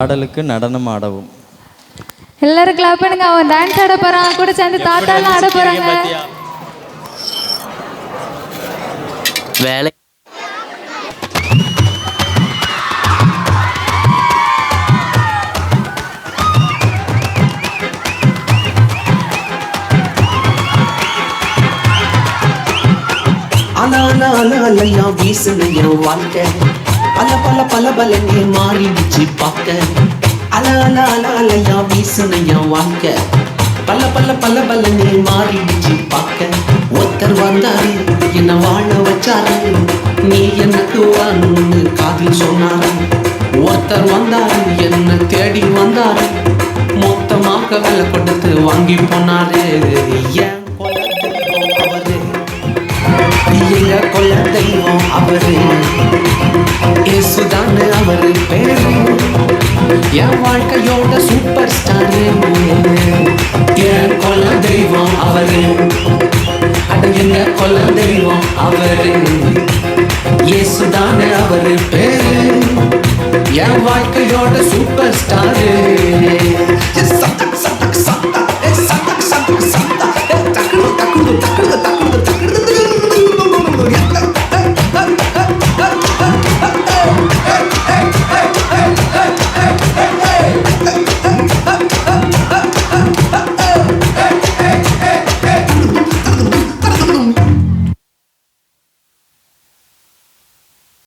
பாடலுக்கு நடனம் ஆடவும். எல்லாரும் கிளாப் பண்ணுங்க. அவன் டான்ஸ் ஆட போறான், கூட சேர்ந்து தாத்தா எல்லாம் ஆட போறாங்க. வேலை அலையா வீசுனைய வாழ்க்கை பல பல பல பலனே மாறிடுச்சு பார்க்க. அலையா வீசுனைய வாழ்க்கை பல பல பல பலனே மாறிடுச்சு பார்க்க. ஒருத்தர் வந்தாரு என்ன வாழ வச்சாரு, நீ எனக்கு வான்னு காதில் சொன்னாரு. ஒருத்தர் வந்தாரு என்ன தேடி வந்தாரு, மொத்தமாக விலை கொடுத்து வாங்கி போனாரு. எங்க கொல்ல தெய்வம் அவரு, இயேசுதானு அவரு பேரு, என் வாழ்க்கையோட சூப்பர் ஸ்டாரு. என் கொல்ல தெய்வம் அவரு, அட எங்க கொல்ல தெய்வம் அவரு, இயேசுதானு அவரு பேரு, என் வாழ்க்கையோட சூப்பர் ஸ்டாரு.